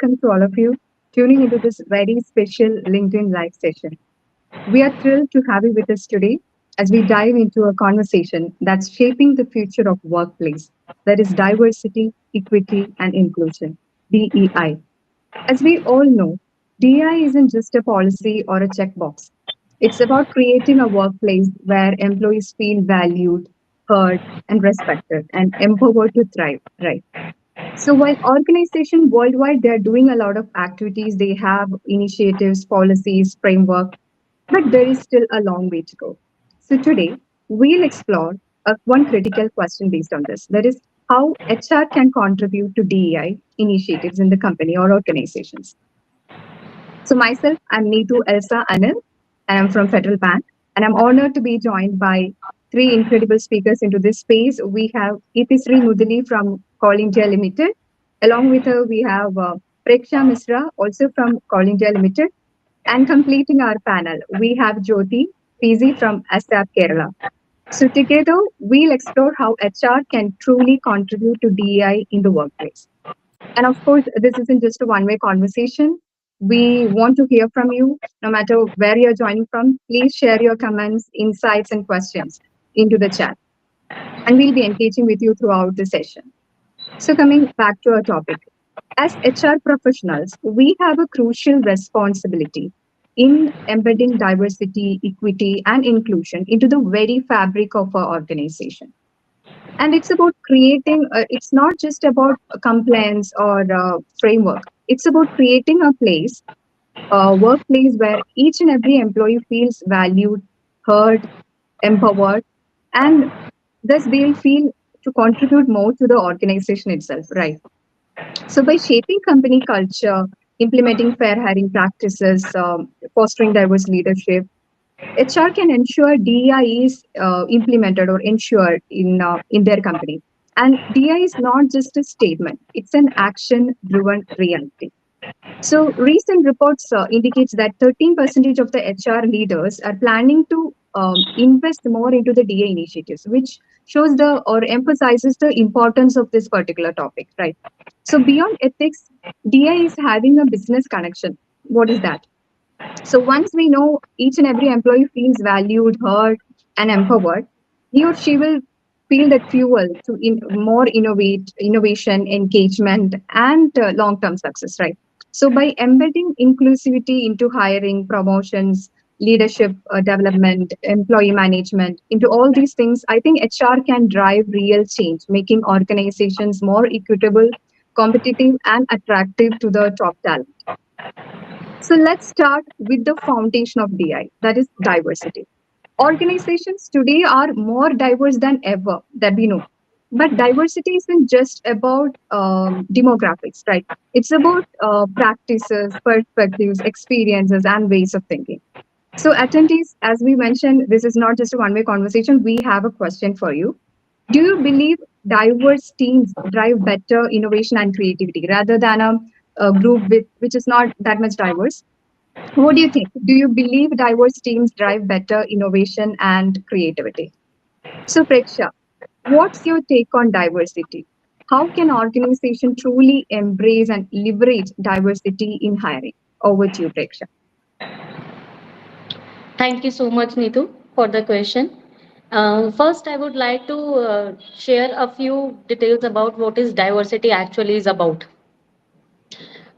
welcome to all of you tuning into this very special LinkedIn Live session. We are thrilled to have you with us today as we dive into a conversation that's shaping the future of workplace. That is diversity, equity, and inclusion, DEI. As we all know, DEI isn't just a policy or a checkbox. It's about creating a workplace where employees feel valued, heard, and respected, and empowered to thrive, right? So while organizations worldwide they're doing a lot of activities, they have initiatives, policies, framework, but there is still a long way to go. So today we'll explore one critical question based on this. That is how HR can contribute to DEI initiatives in the company or organizations. So myself, I'm Neetu Elsa Anil, and I'm from Federal Bank, and I'm honored to be joined by three incredible speakers into this space. We have Sri Mudali from Call India Limited. Along with her, we have Preksha Misra, also from Call India Limited. And completing our panel, we have Jyoti PZ from ASAP Kerala. So together, we'll explore how HR can truly contribute to DEI in the workplace. And of course, this isn't just a one-way conversation. We want to hear from you, no matter where you're joining from. Please share your comments, insights, and questions into the chat. And we'll be engaging with you throughout the session. So coming back to our topic, as HR professionals, we have a crucial responsibility in embedding diversity, equity, and inclusion into the very fabric of our organization. And it's about creating, it's not just about compliance or framework. It's about creating a place, a workplace where each and every employee feels valued, heard, empowered, and thus they'll feel to contribute more to the organization itself, right? So by shaping company culture, implementing fair hiring practices, fostering diverse leadership, HR can ensure DEI is implemented or ensured in their company. And DEI is not just a statement; it's an action-driven reality. So recent reports indicates that 13% of the HR leaders are planning to invest more into the DA initiatives, which shows the or emphasizes the importance of this particular topic, right? So beyond ethics, DA is having a business connection. What is that? So once we know each and every employee feels valued, heard, and empowered, he or she will feel that fuel to more innovation, engagement, and long-term success, right? So by embedding inclusivity into hiring, promotions, leadership development, employee management, into all these things, I think HR can drive real change, making organizations more equitable, competitive, and attractive to the top talent. So let's start with the foundation of DI, that is diversity. Organizations today are more diverse than ever that we know. But diversity isn't just about demographics, right? It's about practices, perspectives, experiences, and ways of thinking. So attendees, as we mentioned, this is not just a one-way conversation. We have a question for you. Do you believe diverse teams drive better innovation and creativity rather than a group which is not that much diverse? What do you think? Do you believe diverse teams drive better innovation and creativity? So, Preksha, what's your take on diversity? How can organization truly embrace and leverage diversity in hiring? Over to you, Preksha. Thank you so much, Neetu, for the question. First, I would like to share a few details about what is diversity actually is about.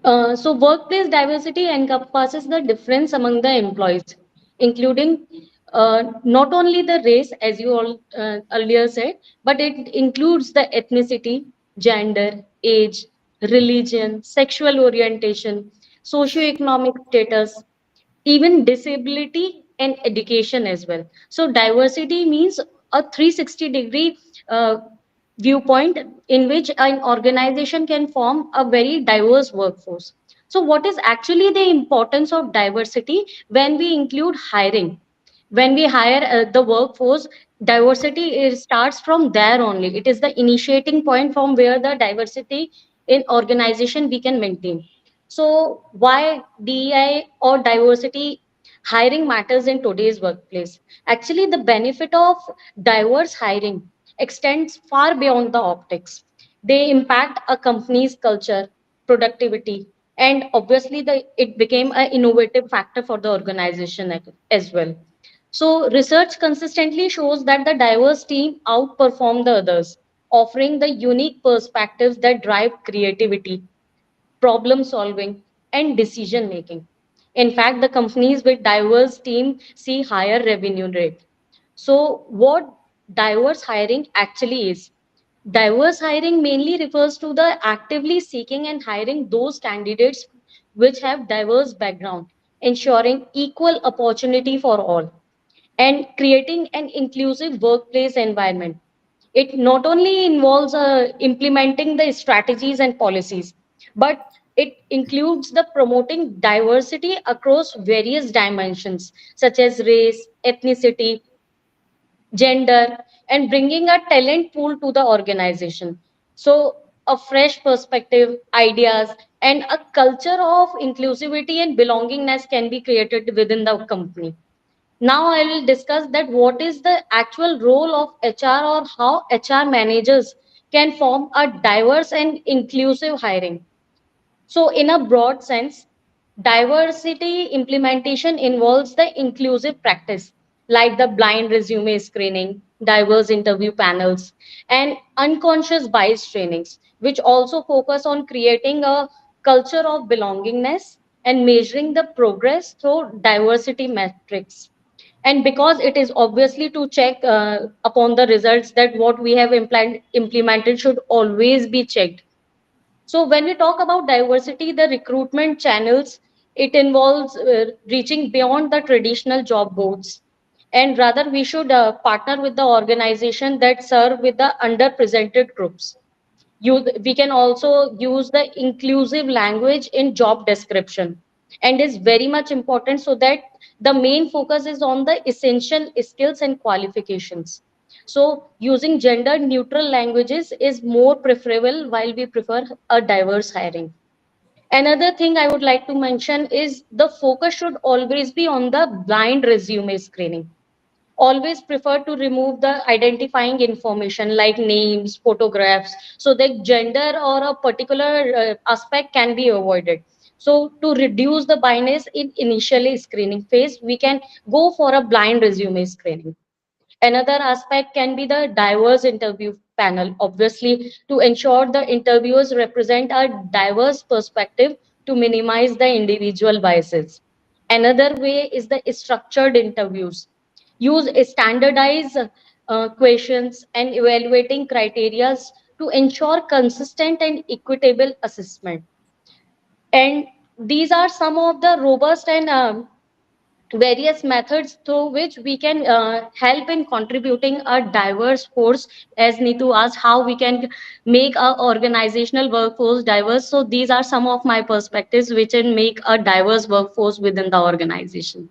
So workplace diversity encompasses the difference among the employees, including not only the race, as you all earlier said, but it includes the ethnicity, gender, age, religion, sexual orientation, socioeconomic status, even disability and education as well. So diversity means a 360-degree viewpoint in which an organization can form a very diverse workforce. So what is actually the importance of diversity when we include hiring? When we hire the workforce, diversity starts from there only. It is the initiating point from where the diversity in organization we can maintain. So why DEI or diversity hiring matters in today's workplace? Actually, the benefit of diverse hiring extends far beyond the optics. They impact a company's culture, productivity, and obviously it became an innovative factor for the organization as well. So research consistently shows that the diverse team outperform the others, offering the unique perspectives that drive creativity, problem solving, and decision making. In fact, the companies with diverse team see higher revenue rate. So what diverse hiring actually is? Diverse hiring mainly refers to the actively seeking and hiring those candidates which have diverse background, ensuring equal opportunity for all and creating an inclusive workplace environment. It not only involves implementing the strategies and policies, but it includes the promoting diversity across various dimensions such as race, ethnicity, gender, and bringing a talent pool to the organization. So a fresh perspective, ideas, and a culture of inclusivity and belongingness can be created within the company. Now I will discuss that what is the actual role of HR or how HR managers can form a diverse and inclusive hiring. So in a broad sense, diversity implementation involves the inclusive practice like the blind resume screening, diverse interview panels, and unconscious bias trainings, which also focus on creating a culture of belongingness and measuring the progress through diversity metrics. And because it is obviously to check upon the results that what we have implemented should always be checked. So when we talk about diversity, the recruitment channels, it involves reaching beyond the traditional job boards, and rather we should partner with the organization that serve with the underrepresented groups. We can also use the inclusive language in job description, and is very much important so that the main focus is on the essential skills and qualifications. So using gender neutral languages is more preferable while we prefer a diverse hiring. Another thing I would like to mention is the focus should always be on the blind resume screening. Always prefer to remove the identifying information like names, photographs, so that gender or a particular aspect can be avoided. So to reduce the bias in initially screening phase, we can go for a blind resume screening. Another aspect can be the diverse interview panel, obviously, to ensure the interviewers represent a diverse perspective to minimize the individual biases. Another way is the structured interviews. Use standardized questions and evaluating criteria to ensure consistent and equitable assessment. And these are some of the robust and various methods through which we can help in contributing a diverse force. As Neetu asked, how we can make our organizational workforce diverse. So these are some of my perspectives which can make a diverse workforce within the organization.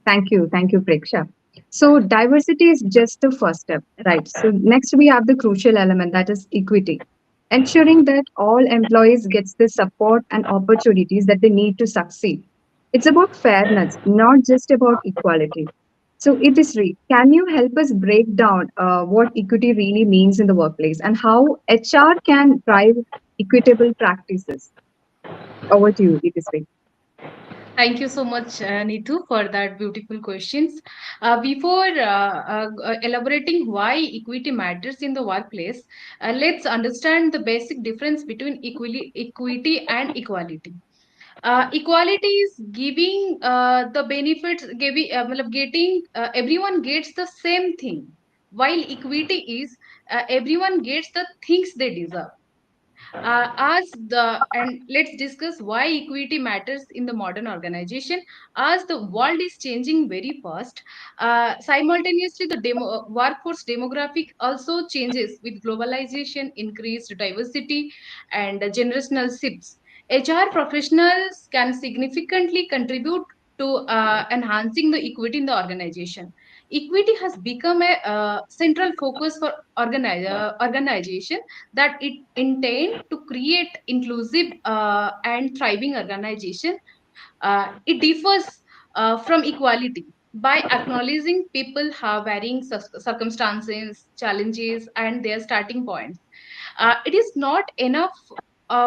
Thank you. Thank you, Preksha. So diversity is just the first step, right? So next we have the crucial element that is equity, ensuring that all employees gets the support and opportunities that they need to succeed. It's about fairness, not just about equality. So it is can you help us break down what equity really means in the workplace and how HR can drive equitable practices? Over to you, it is. Thank you so much, Neetu, for that beautiful questions. Before elaborating why equity matters in the workplace, let's understand the basic difference between equity and equality. Equality is giving the benefits, getting everyone gets the same thing, while equity is everyone gets the things they deserve. As the and let's discuss why equity matters in the modern organization. As the world is changing very fast, simultaneously the workforce demographic also changes with globalization, increased diversity, and generational shifts. HR professionals can significantly contribute to enhancing the equity in the organization. Equity has become a central focus for organization that it intend to create inclusive and thriving organization. It differs from equality by acknowledging people have varying circumstances, challenges, and their starting points. It is not enough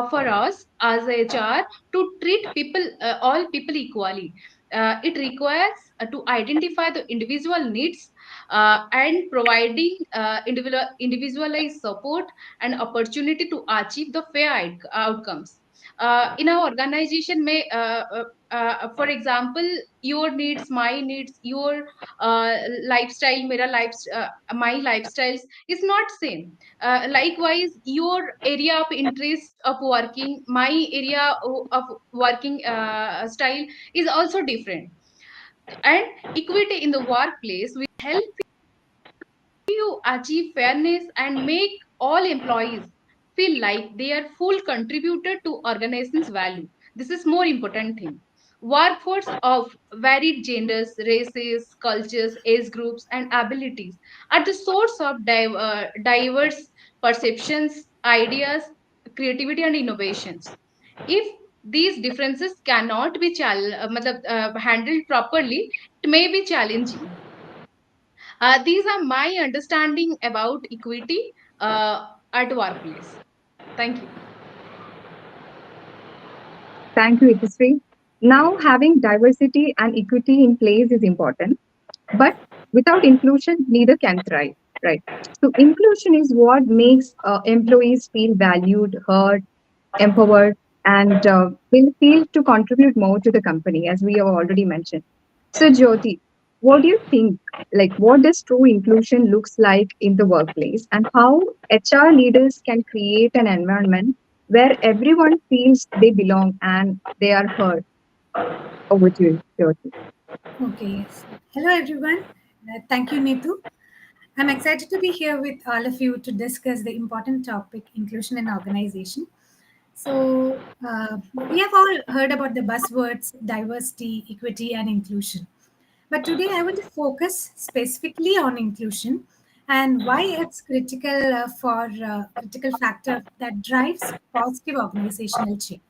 for us as a HR to treat all people equally. It requires to identify the individual needs and providing individualized support and opportunity to achieve the fair outcomes. In our organization, for example, your needs, my needs, your lifestyle, my lifestyles is not same. Likewise, your area of interest of working, my area of working style is also different. And equity in the workplace will help you achieve fairness and make all employees feel like they are full contributor to organization's value. This is more important thing. Workforce of varied genders, races, cultures, age groups, and abilities are the source of diverse perceptions, ideas, creativity, and innovations. If these differences cannot be handled properly, it may be challenging. These are my understanding about equity at workplace. Thank you. Thank you, Itisri. Now, having diversity and equity in place is important, but without inclusion, neither can thrive, right? So, inclusion is what makes employees feel valued, heard, empowered, and will feel to contribute more to the company, as we have already mentioned. So, Jyoti, what do you think? Like, what does true inclusion looks like in the workplace, and how HR leaders can create an environment where everyone feels they belong and they are heard? Over to you, Jyoti. Okay, so hello everyone. Thank you, Neetu. I'm excited to be here with all of you to discuss the important topic inclusion in organization. So, we have all heard about the buzzwords diversity, equity, and inclusion. But today I want to focus specifically on inclusion and why it's critical for critical factor that drives positive organizational change.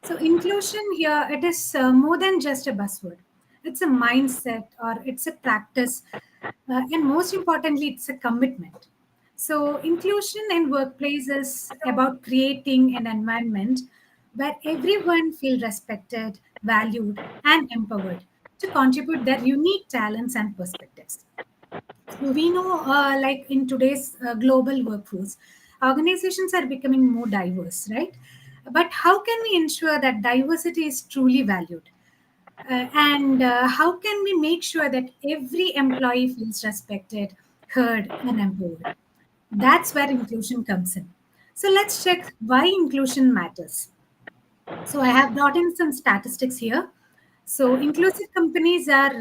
So inclusion here, it is more than just a buzzword. It's a mindset or it's a practice, and most importantly, it's a commitment. So inclusion in workplace is about creating an environment where everyone feels respected, valued, and empowered to contribute their unique talents and perspectives. So we know, like in today's global workforce, organizations are becoming more diverse, right? But how can we ensure that diversity is truly valued? And how can we make sure that every employee feels respected, heard, and empowered? That's where inclusion comes in. So let's check why inclusion matters. So I have brought in some statistics here. So inclusive companies are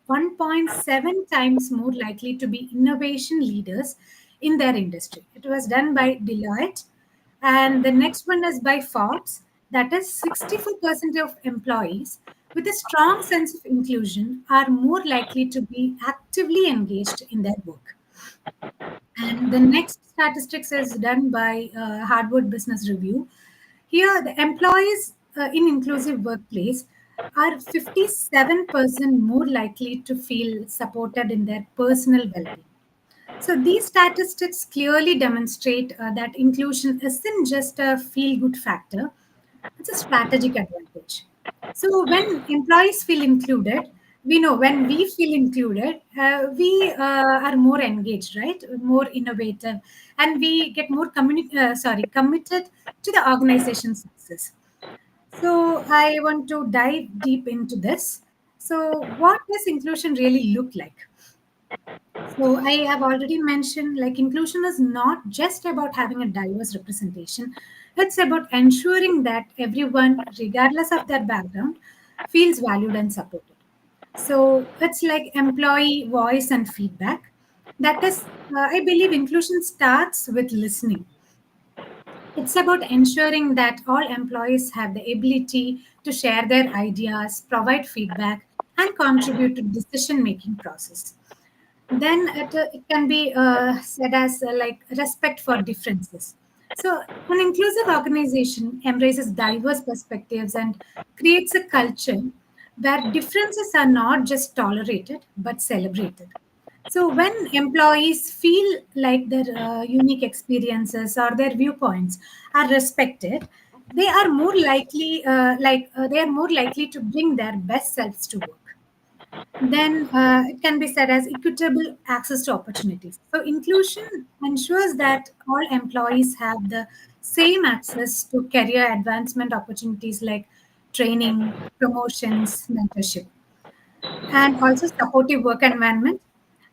1.7 times more likely to be innovation leaders in their industry. It was done by Deloitte. And the next one is by Forbes. That is 64% of employees with a strong sense of inclusion are more likely to be actively engaged in their work. And the next statistics is done by Harvard Business Review. Here, the employees in inclusive workplace are 57% more likely to feel supported in their personal well-being. So these statistics clearly demonstrate that inclusion isn't just a feel-good factor; it's a strategic advantage. So when employees feel included, we know when we feel included, we are more engaged, right? More innovative, and we get more committed to the organization's success. So I want to dive deep into this. So what does inclusion really look like? So I have already mentioned like inclusion is not just about having a diverse representation. It's about ensuring that everyone, regardless of their background, feels valued and supported. So it's like employee voice and feedback. That is, I believe inclusion starts with listening. It's about ensuring that all employees have the ability to share their ideas, provide feedback, and contribute to decision-making process. Then it can be said as like respect for differences. So an inclusive organization embraces diverse perspectives and creates a culture where differences are not just tolerated but celebrated. So when employees feel like their unique experiences or their viewpoints are respected, they are more likely to bring their best selves to work. Then it can be said as equitable access to opportunities. So inclusion ensures that all employees have the same access to career advancement opportunities like training, promotions, mentorship, and also supportive work environment.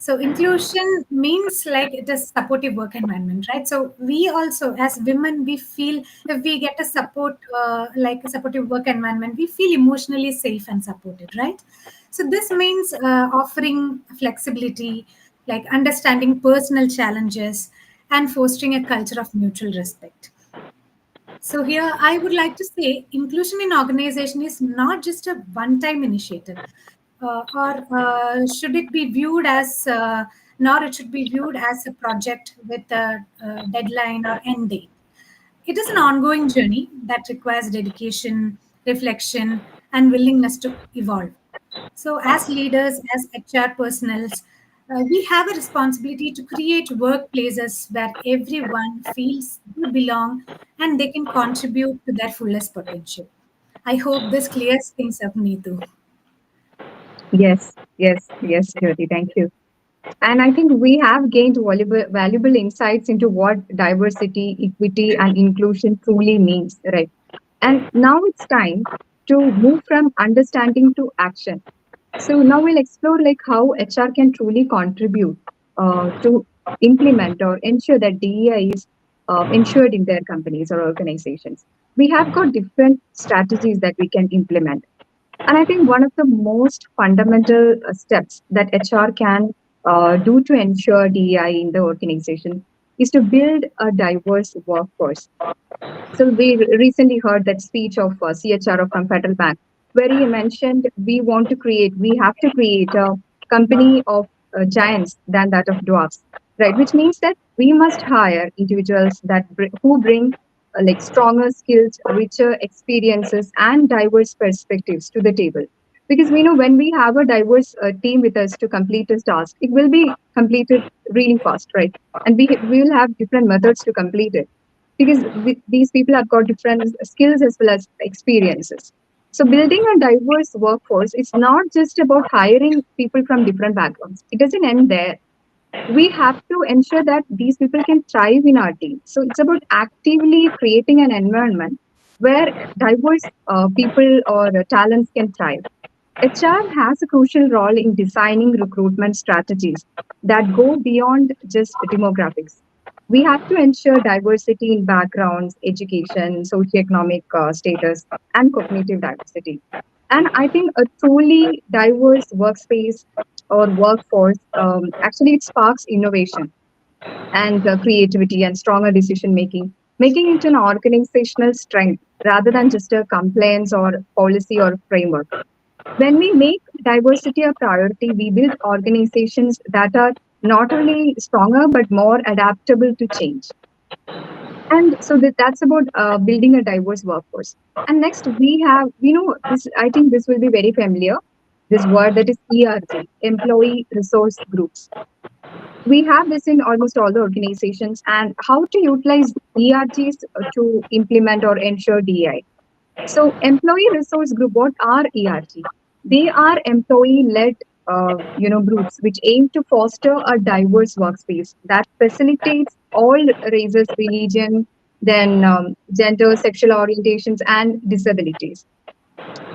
So inclusion means like it is supportive work environment, right? So we also as women, we feel if we get a support, like a supportive work environment, we feel emotionally safe and supported, right? So this means offering flexibility, like understanding personal challenges and fostering a culture of mutual respect. So here I would like to say inclusion in organization is not just a one-time initiative, or should it be viewed as, nor it should be viewed as a project with a, deadline or end date. It is an ongoing journey that requires dedication, reflection, and willingness to evolve. So, as leaders, as HR personnels, we have a responsibility to create workplaces where everyone feels they belong and they can contribute to their fullest potential. I hope this clears things up, Neetu. Yes, Jyoti. Thank you. And I think we have gained valuable insights into what diversity, equity, and inclusion truly means, right? And now it's time to move from understanding to action. So now we'll explore like how HR can truly contribute to implement or ensure that DEI is ensured in their companies or organizations. We have got different strategies that we can implement. And I think one of the most fundamental steps that HR can do to ensure DEI in the organization is to build a diverse workforce. So we recently heard that speech of CHRO from Federal Bank, where he mentioned we have to create a company of giants than that of dwarfs, right? Which means that we must hire individuals who bring like stronger skills, richer experiences, and diverse perspectives to the table. Because we know when we have a diverse team with us to complete a task, it will be completed really fast, right? And we will have different methods to complete it because these people have got different skills as well as experiences. So building a diverse workforce is not just about hiring people from different backgrounds. It doesn't end there. We have to ensure that these people can thrive in our team. So it's about actively creating an environment where diverse people or talents can thrive. HR has a crucial role in designing recruitment strategies that go beyond just demographics. We have to ensure diversity in backgrounds, education, socioeconomic status, and cognitive diversity. And I think a truly diverse workspace or workforce actually it sparks innovation and creativity and stronger decision making, making it an organizational strength rather than just a compliance or policy or framework. When we make diversity a priority, we build organizations that are not only stronger but more adaptable to change. And so that's about building a diverse workforce. And next, we know this, I think this will be very familiar, this word that is ERG, Employee Resource Groups. We have this in almost all the organizations, and how to utilize ERGs to implement or ensure DI. So, employee resource group, what are ERG? They are employee-led, groups which aim to foster a diverse workspace that facilitates all races, religion, then gender, sexual orientations, and disabilities.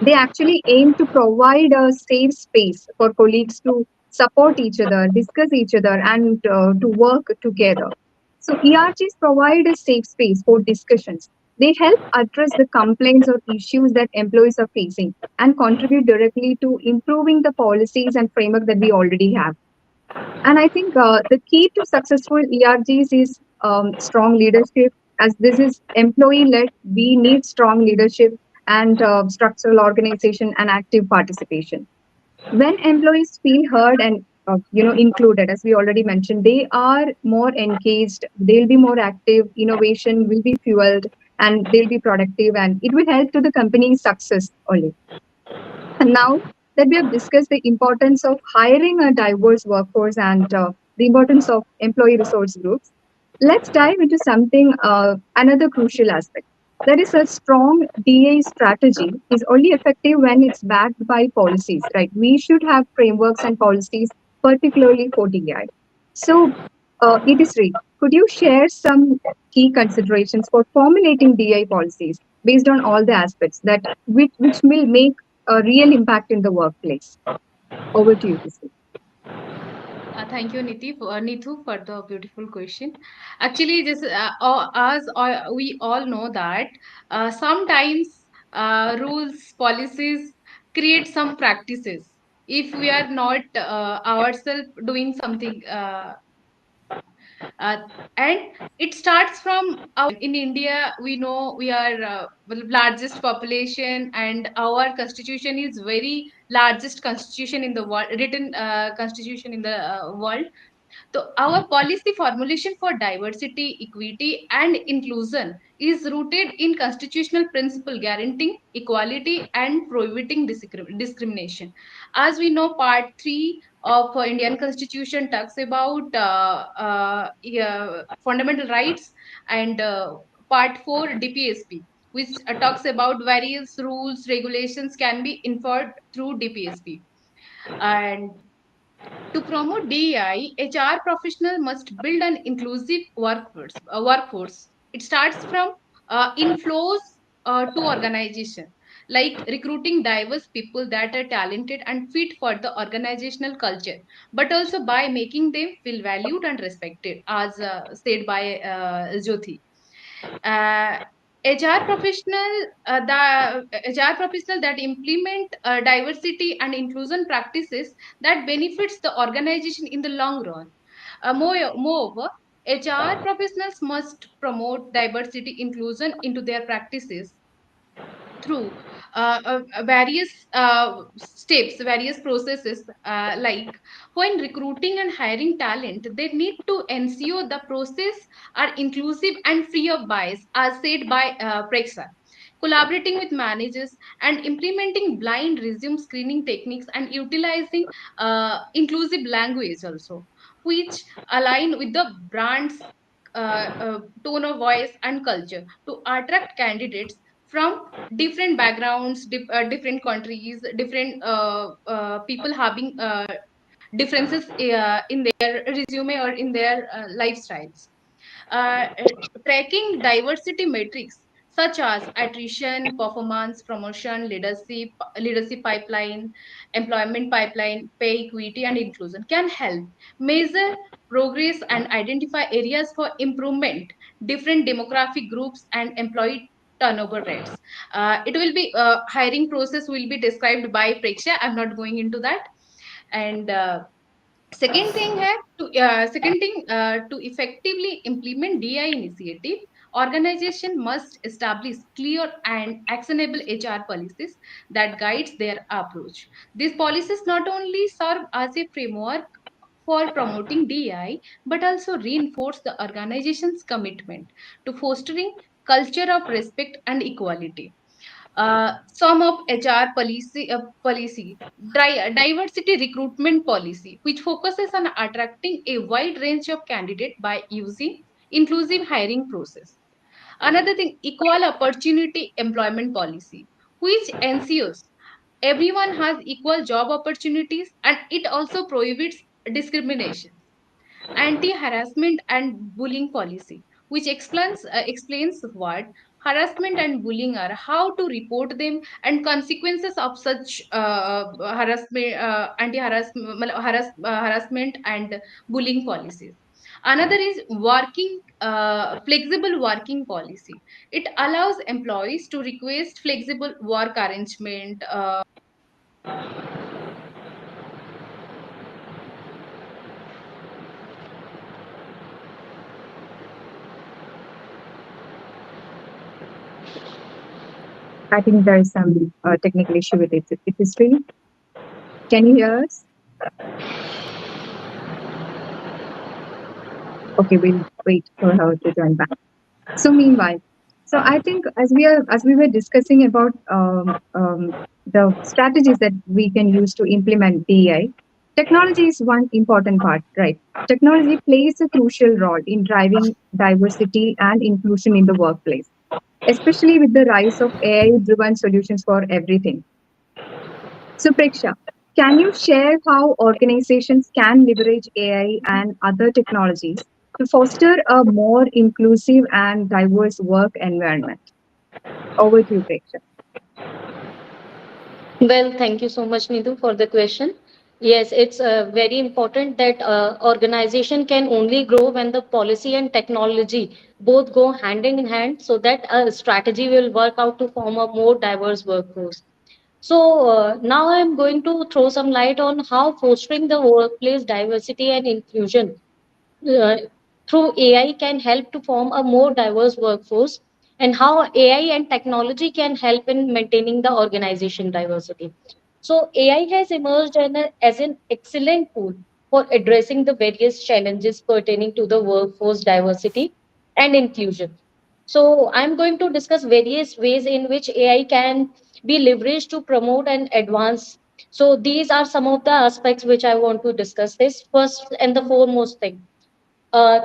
They actually aim to provide a safe space for colleagues to support each other, discuss each other, and to work together. So, ERGs provide a safe space for discussions. They help address the complaints or issues that employees are facing and contribute directly to improving the policies and framework that we already have. And I think the key to successful ERGs is strong leadership. As this is employee led, we need strong leadership and structural organization and active participation. When employees feel heard and included, as we already mentioned, they are more engaged. They'll be more active. Innovation will be fueled, and they'll be productive, and it will help to the company's success only. And now that we have discussed the importance of hiring a diverse workforce and the importance of employee resource groups. Let's dive into something, another crucial aspect. That is, a strong DA strategy is only effective when it's backed by policies, right? We should have frameworks and policies, particularly for DI. So, it is Sri, could you share some key considerations for formulating DI policies based on all the aspects which will make a real impact in the workplace? Over to you, Sri. Thank you, Neetu, for the beautiful question. Actually, we all know that sometimes rules, policies create some practices. If we are not ourselves doing something, uh, and it starts from our in India. We know we are largest population, and our constitution is very largest constitution in the world, written constitution in the world. So our policy formulation for diversity, equity, and inclusion is rooted in constitutional principle guaranteeing equality and prohibiting discrimination. As we know, Part 3 of Indian Constitution talks about yeah, fundamental rights, and Part 4 DPSP, which talks about various rules, regulations can be inferred through DPSP. And to promote DEI, HR professional must build an inclusive workforce. It starts from inflows to organization, like recruiting diverse people that are talented and fit for the organizational culture, but also by making them feel valued and respected, as said by Jyoti. uh, HR professional that implement diversity and inclusion practices that benefits the organization in the long run. Moreover, HR professionals must promote diversity inclusion into their practices through various steps, various processes, like when recruiting and hiring talent, they need to ensure the process are inclusive and free of bias, as said by Prexa. Collaborating with managers and implementing blind resume screening techniques and utilizing inclusive language also, which align with the brand's tone of voice and culture to attract candidates from different backgrounds, different countries, different people having differences in their resume or in their lifestyles. uh, uh, Tracking diversity metrics such as attrition, performance, promotion, leadership pipeline, employment pipeline, pay equity, and inclusion can help measure progress and identify areas for improvement, different demographic groups, and employee turnover rates. It will be hiring process will be described by Preksha. I'm not going into that. And second thing, to effectively implement DI initiative, organization must establish clear and actionable HR policies that guides their approach. These policies not only serve as a framework for promoting DI, but also reinforce the organization's commitment to fostering culture of respect and equality. Some of HR diversity recruitment policy, which focuses on attracting a wide range of candidates by using inclusive hiring process. Another thing, equal opportunity employment policy, which ensures everyone has equal job opportunities, and it also prohibits discrimination. Anti-harassment and bullying policy, which explains what harassment and bullying are, how to report them, and consequences of such harassment and bullying policies. Another is working flexible working policy. It allows employees to request flexible work arrangement. I think there is some technical issue with it. It is Sri. Can you hear us? Okay, we'll wait for her to join back. So meanwhile, so I think as we were discussing about the strategies that we can use to implement DEI, technology is one important part, right? Technology plays a crucial role in driving diversity and inclusion in the workplace, especially with the rise of AI driven solutions for everything. So, Preksha, can you share how organizations can leverage AI and other technologies to foster a more inclusive and diverse work environment? Over to you, Preksha. Well, thank you so much, Nidhu, for the question. Yes, it's very important that organization can only grow when the policy and technology both go hand in hand, so that a strategy will work out to form a more diverse workforce. So now I'm going to throw some light on how fostering the workplace diversity and inclusion uh, through AI can help to form a more diverse workforce, and how AI and technology can help in maintaining the organization diversity. So AI has emerged as an excellent tool for addressing the various challenges pertaining to the workforce diversity and inclusion. So I'm going to discuss various ways in which AI can be leveraged to promote and advance. So these are some of the aspects which I want to discuss. This first and the foremost thing,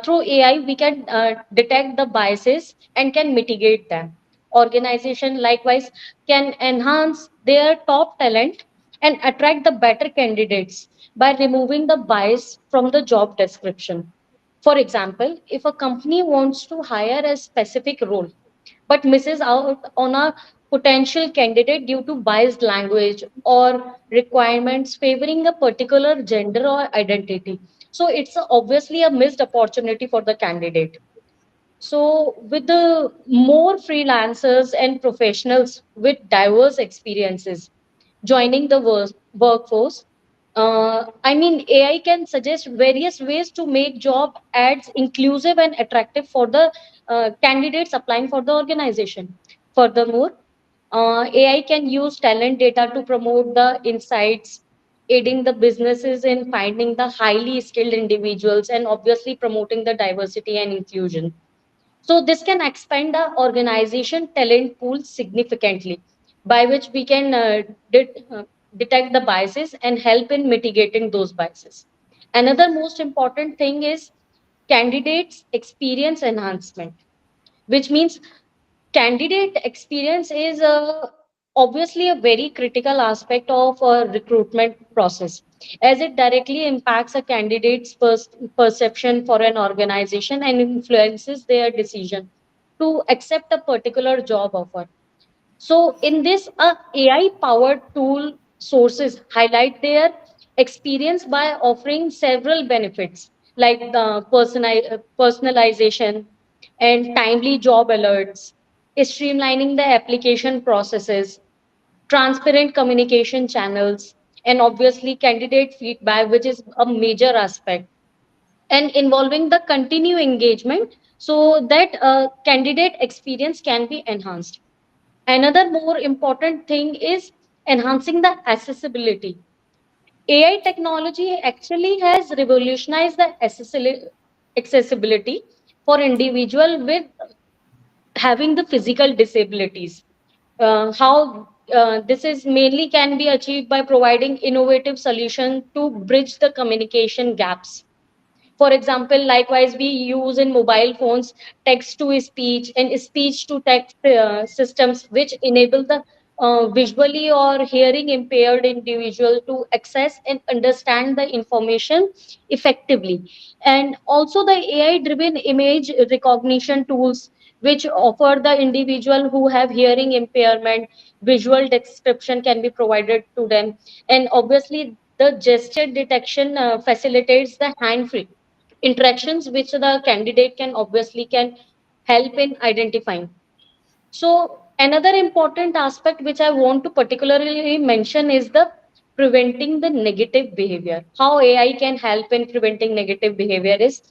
through AI, we can detect the biases and can mitigate them. Organization likewise can enhance their top talent and attract the better candidates by removing the bias from the job description. For example, if a company wants to hire a specific role but misses out on a potential candidate due to biased language or requirements favoring a particular gender or identity, so it's obviously a missed opportunity for the candidate. So with the more freelancers and professionals with diverse experiences joining the workforce, I mean, AI can suggest various ways to make job ads inclusive and attractive for the candidates applying for the organization. Furthermore, AI can use talent data to promote the insights, aiding the businesses in finding the highly skilled individuals and obviously promoting the diversity and inclusion. So this can expand the organization talent pool significantly, by which we can detect the biases and help in mitigating those biases. Another most important thing is candidates experience enhancement, which means candidate experience is obviously a very critical aspect of a recruitment process, as it directly impacts a candidate's perception for an organization and influences their decision to accept a particular job offer. So in this, AI powered tool sources highlight their experience by offering several benefits like the personalization and timely job alerts, streamlining the application processes, transparent communication channels, and obviously candidate feedback, which is a major aspect, and involving the continued engagement so that candidate experience can be enhanced. Another more important thing is enhancing the accessibility. AI technology actually has revolutionized the accessibility for individual with having the physical disabilities. How this is mainly can be achieved by providing innovative solution to bridge the communication gaps. For example, likewise, we use in mobile phones text to speech and speech to text systems, which enable the visually or hearing impaired individual to access and understand the information effectively. And also the AI driven image recognition tools, which offer the individual who have hearing impairment, visual description can be provided to them. And obviously, the gesture detection facilitates the hand free interactions which the candidate can obviously can help in identifying. So another important aspect which I want to particularly mention is the preventing the negative behavior. How AI can help in preventing negative behavior is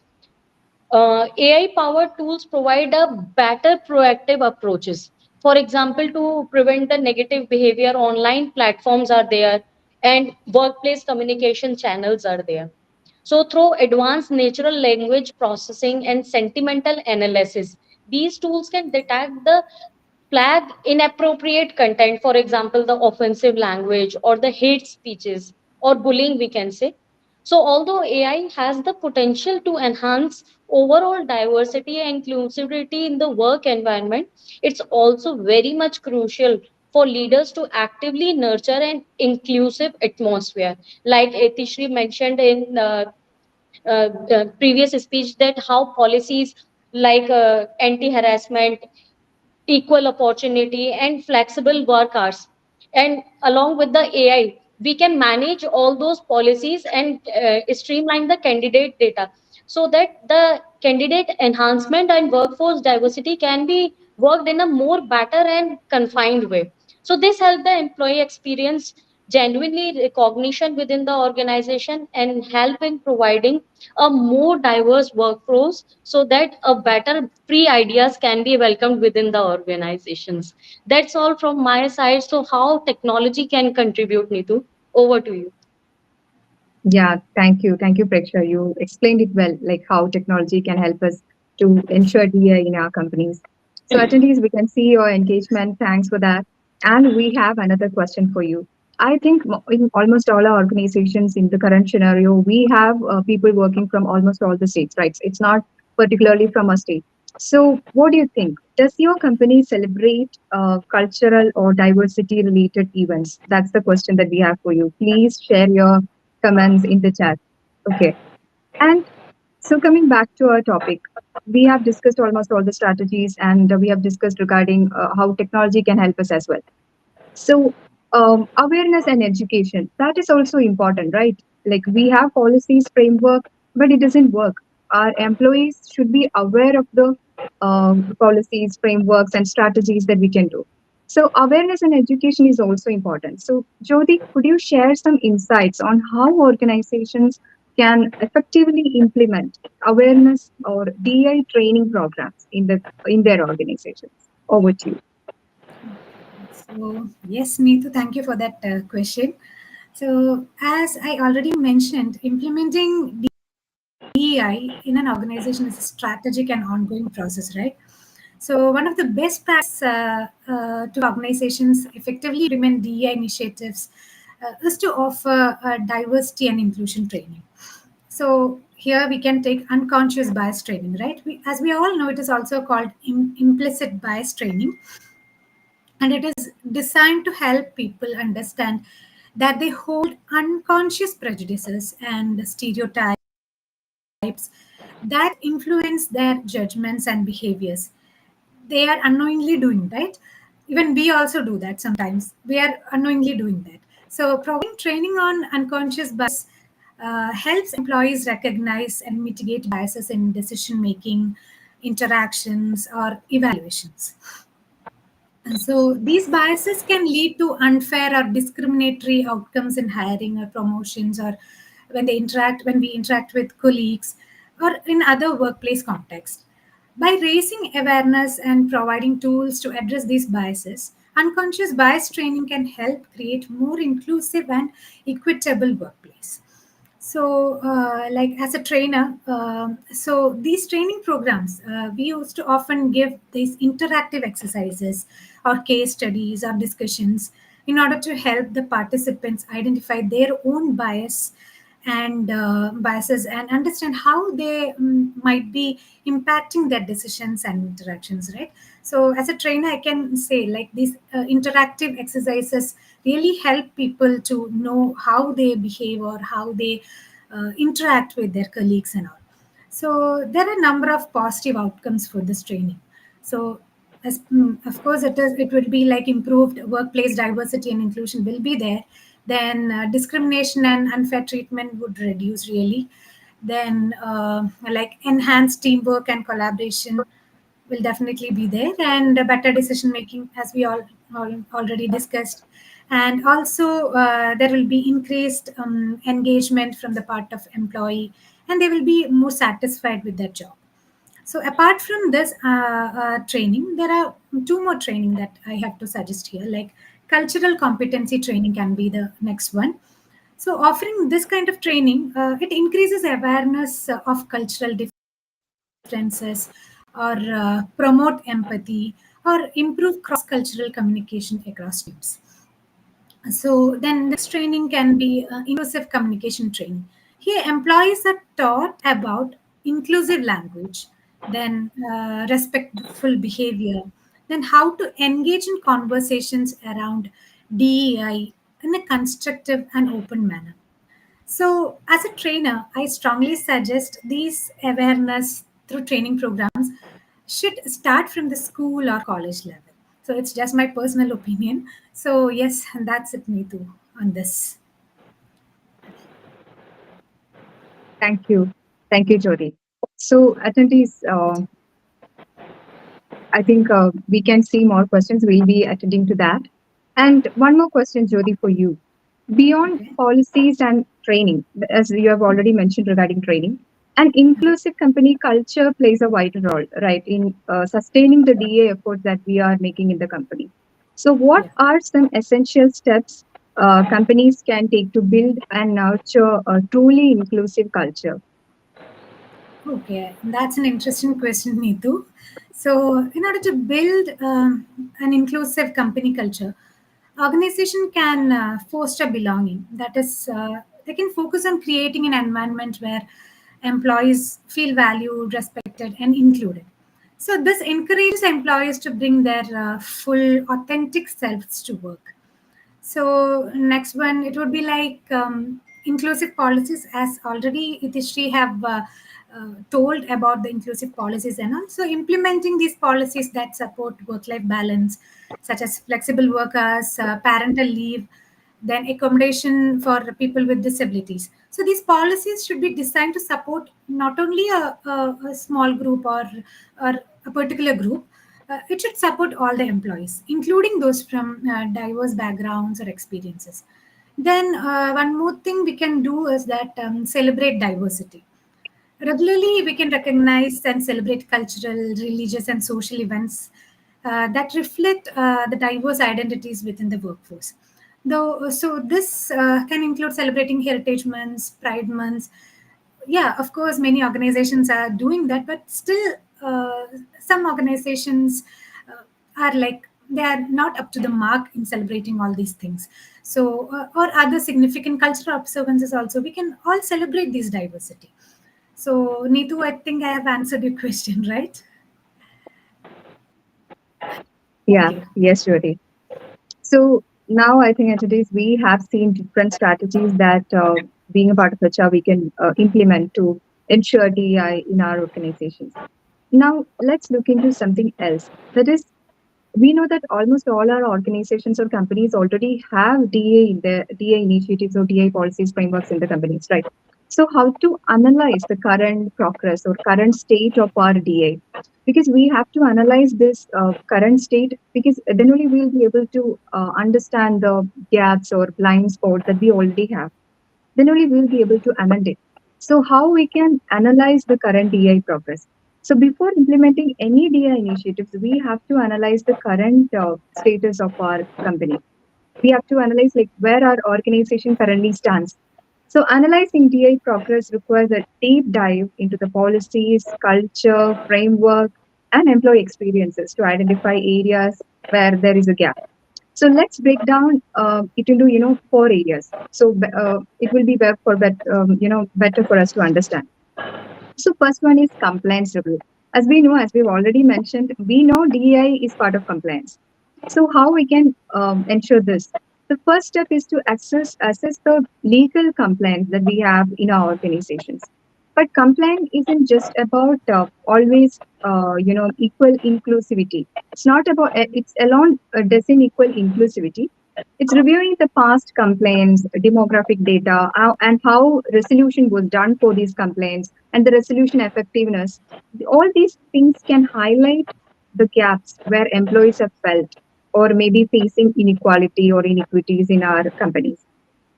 AI powered tools provide a better proactive approaches. For example, to prevent the negative behavior, online platforms are there and workplace communication channels are there. So, through advanced natural language processing and sentimental analysis, these tools can detect the flag inappropriate content, for example, the offensive language or the hate speeches or bullying, we can say. So, although AI has the potential to enhance overall diversity and inclusivity in the work environment, it's also very much crucial for leaders to actively nurture an inclusive atmosphere. Like Etishri mentioned in the previous speech, that how policies like anti-harassment, equal opportunity, and flexible work hours, and along with the AI, we can manage all those policies and streamline the candidate data, so that the candidate enhancement and workforce diversity can be worked in a more better and confined way. So this help the employee experience genuinely recognition within the organization and help in providing a more diverse workforce, so that a better free ideas can be welcomed within the organizations. That's all from my side. So how technology can contribute, Nitu? Over to you. Yeah, thank you. Thank you, Preksha. You explained it well, like how technology can help us to ensure DA in our companies. So, attendees, we can see your engagement. Thanks for that. And we have another question for you. I think in almost all our organizations in the current scenario, we have people working from almost all the states, right? It's not particularly from a state. So, what do you think? Does your company celebrate cultural or diversity related events? That's the question that we have for you. Please share your comments in the chat. Okay. And so coming back to our topic, we have discussed almost all the strategies and we have discussed regarding how technology can help us as well. So awareness and education, that is also important, right? Like we have policies, framework, but it doesn't work. Our employees should be aware of the policies, frameworks, and strategies that we can do. So awareness and education is also important. So Jyoti, could you share some insights on how organizations can effectively implement awareness or DI training programs in their organizations? Over to you. So, yes, Neetu, thank you for that question. So, as I already mentioned, implementing DEI in an organization is a strategic and ongoing process, right? So, one of the best practices to organizations effectively implement DEI initiatives is to offer diversity and inclusion training. So, here we can take unconscious bias training, right? As we all know, it is also called implicit bias training, and it is designed to help people understand that they hold unconscious prejudices and stereotypes that influence their judgments and behaviors. They are unknowingly doing, right? Even we also do that sometimes. We are unknowingly doing that. So providing training on unconscious bias helps employees recognize and mitigate biases in decision making, interactions, or evaluations. And so these biases can lead to unfair or discriminatory outcomes in hiring or promotions, or when we interact with colleagues or in other workplace contexts. By raising awareness and providing tools to address these biases, unconscious bias training can help create more inclusive and equitable workplace. So, like as a trainer, so these training programs, we used to often give these interactive exercises or case studies or discussions in order to help the participants identify their own and biases and understand how they might be impacting their decisions and interactions, right? So as a trainer, I can say like these interactive exercises really help people to know how they behave or how they interact with their colleagues and all. So there are a number of positive outcomes for this training. So of course it will be like improved workplace diversity and inclusion will be there. Then discrimination and unfair treatment would reduce really. Then like enhanced teamwork and collaboration will definitely be there, and better decision making, as we all already discussed. And also there will be increased engagement from the part of employee, and they will be more satisfied with their job. So apart from this training, there are two more training that I have to suggest here, like cultural competency training can be the next one. So offering this kind of training, it increases awareness of cultural differences or promote empathy or improve cross-cultural communication across teams. So then this training can be inclusive communication training. Here, employees are taught about inclusive language, then respectful behavior, then how to engage in conversations around DEI in a constructive and open manner. So, as a trainer, I strongly suggest these awareness through training programs should start from the school or college level. So, it's just my personal opinion. So, yes, and that's it, Neetu, on this. Thank you. Thank you, Jody. So, attendees, I think we can see more questions. We'll be attending to that. And one more question, Jody, for you. Beyond Okay. policies and training, as you have already mentioned regarding training, an inclusive company culture plays a vital role, right, in sustaining the DA efforts that we are making in the company. So, what Yeah. are some essential steps companies can take to build and nurture a truly inclusive culture? Okay, that's an interesting question, Neetu. So, in order to build an inclusive company culture, organization can foster belonging. That is, they can focus on creating an environment where employees feel valued, respected, and included. So, this encourages employees to bring their full, authentic selves to work. So next one, it would be like inclusive policies, as already Itishri have told about the inclusive policies and also implementing these policies that support work-life balance, such as flexible work hours, parental leave, then accommodation for people with disabilities. So these policies should be designed to support not only a small group or a particular group, it should support all the employees, including those from diverse backgrounds or experiences. Then, one more thing we can do is that celebrate diversity. Regularly, we can recognize and celebrate cultural, religious, and social events that reflect the diverse identities within the workforce. Though, so this can include celebrating heritage months, pride months. Yeah, of course, many organizations are doing that, but still, some organizations are like they are not up to the mark in celebrating all these things. So, or other significant cultural observances also, we can all celebrate this diversity. So, Neetu, I think I have answered your question, right? Thank Yeah, you. yes, Jody. So now I think entities we have seen different strategies that being a part of HR we can implement to ensure DEI in our organizations. Now let's look into something else. That is, we know that almost all our organizations or companies already have DA in their DA initiatives or DA policies frameworks in the companies, right? So how to analyze the current progress or current state of our DA? Because we have to analyze this current state because then only we'll be able to understand the gaps or blind spots that we already have. Then only we'll be able to amend it. So how we can analyze the current DI progress? So before implementing any DI initiatives, we have to analyze the current status of our company. We have to analyze like where our organization currently stands. So analyzing DI progress requires a deep dive into the policies, culture, framework, and employee experiences to identify areas where there is a gap. So let's break down it into 4 areas. So it will be better for us to understand. So first one is compliance review. As we know, as we've already mentioned, we know DEI is part of compliance. So how we can ensure this? The first step is to assess the legal compliance that we have in our organizations. But compliance isn't just about always equal inclusivity. It's not about it's alone doesn't equal inclusivity. It's reviewing the past complaints, demographic data, and how resolution was done for these complaints and the resolution effectiveness. All these things can highlight the gaps where employees have felt or maybe facing inequality or inequities in our companies.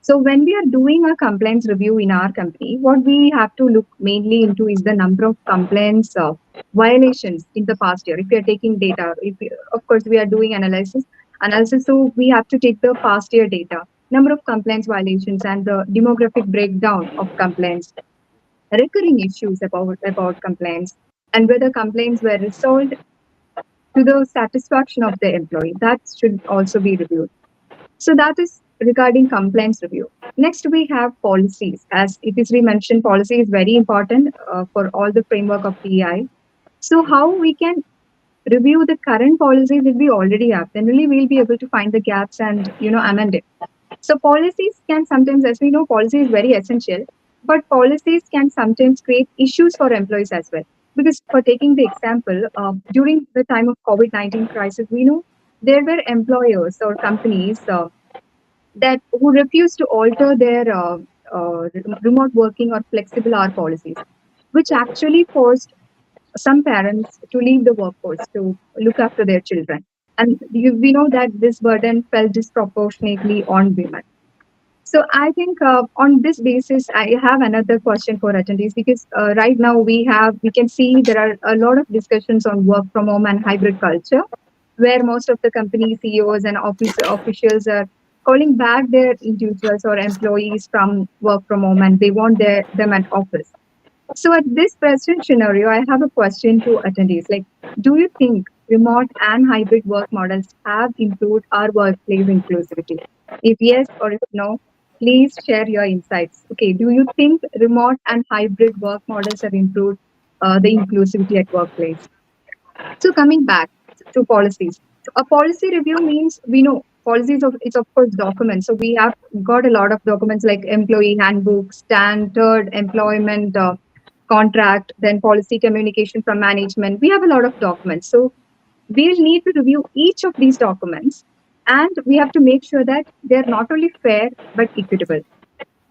So when we are doing a complaints review in our company, what we have to look mainly into is the number of complaints violations in the past year. If we are taking data, of course we are doing analysis, so we have to take the past year data, number of complaints violations, and the demographic breakdown of complaints, recurring issues about complaints, and whether complaints were resolved to the satisfaction of the employee. That should also be reviewed. So that is regarding compliance review. Next, we have policies. As it is we mentioned, policy is very important for all the framework of DEI. So how we can review the current policies that we already have, then only we'll be able to find the gaps and amend it. So policies can sometimes, as we know, policy is very essential, but policies can sometimes create issues for employees as well. Because for taking the example, during the time of COVID-19 crisis, we know there were employers or companies that who refused to alter their remote working or flexible hour policies, which actually forced some parents to leave the workforce to look after their children. And we know that this burden fell disproportionately on women. So I think on this basis, I have another question for attendees because right now we can see there are a lot of discussions on work from home and hybrid culture, where most of the company CEOs and office officials are calling back their individuals or employees from work from home and they want them at office. So at this present scenario, I have a question to attendees. Like, do you think remote and hybrid work models have improved our workplace inclusivity? If yes or if no, please share your insights. Okay, do you think remote and hybrid work models have improved the inclusivity at workplace? So coming back to policies, a policy review means we know policies of it's of course documents. So we have got a lot of documents like employee handbook, standard employment contract, then policy communication from management. We have a lot of documents. So we'll need to review each of these documents and we have to make sure that they're not only fair but equitable.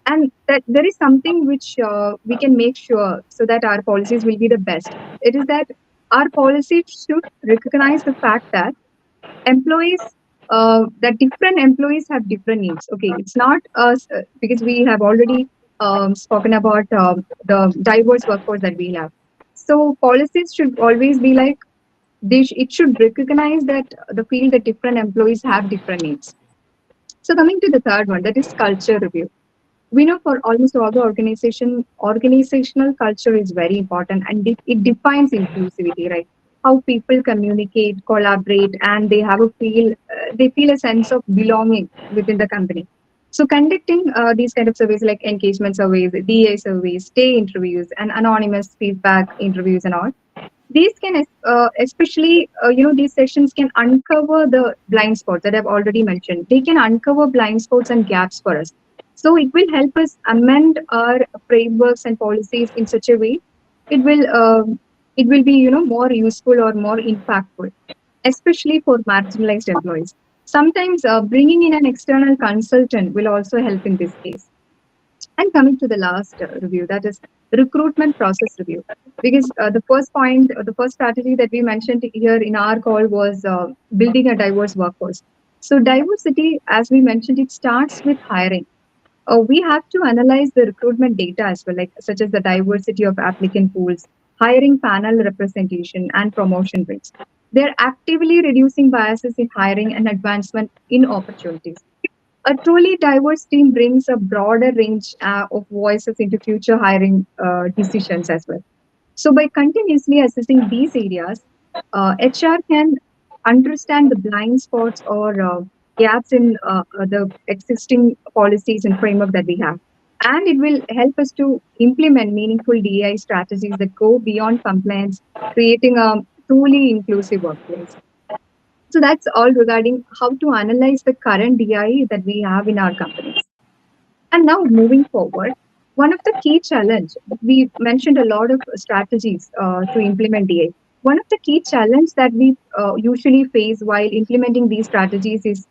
And that there is something which we can make sure so that our policies will be the best. It is that our policy should recognize the fact that employees that different employees have different needs. Okay, it's not us because we have already spoken about the diverse workforce that we have. So policies should always be like it should recognize that the field that different employees have different needs. So coming to the third one, that is culture review. We know for almost all the organizational culture is very important and it defines inclusivity, right? How people communicate, collaborate, and they feel a sense of belonging within the company. So conducting these kind of surveys like engagement surveys, DA surveys, stay interviews, and anonymous feedback interviews and all, these can especially these sessions can uncover the blind spots that I've already mentioned. They can uncover blind spots and gaps for us, so it will help us amend our frameworks and policies in such a way it will be more useful or more impactful, especially for marginalized employees. Sometimes bringing in an external consultant will also help in this case. And coming to the last review, that is recruitment process review. Because the first point, the first strategy that we mentioned here in our call was building a diverse workforce. So diversity, as we mentioned, it starts with hiring. We have to analyze the recruitment data as well, like such as the diversity of applicant pools, hiring panel representation, and promotion rates. They're actively reducing biases in hiring and advancement in opportunities. A truly diverse team brings a broader range of voices into future hiring decisions as well. So, by continuously assessing these areas, HR can understand the blind spots or gaps in the existing policies and framework that we have. And it will help us to implement meaningful DEI strategies that go beyond compliance, creating a truly inclusive workplace. So that's all regarding how to analyze the current DI that we have in our companies. And now moving forward, one of the key challenge, we mentioned a lot of strategies to implement DI. One of the key challenge that we usually face while implementing these strategies is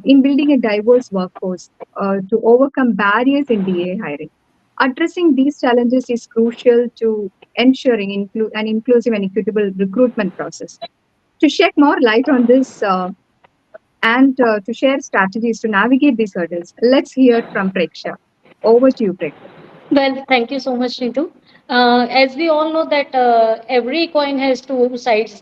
in building a diverse workforce to overcome barriers in DA hiring. Addressing these challenges is crucial to ensuring an inclusive and equitable recruitment process. To shed more light on this and to share strategies to navigate these hurdles, let's hear from Preksha. Over to you, Preksha. Well, thank you so much, Nitu. As we all know that every coin has two sides.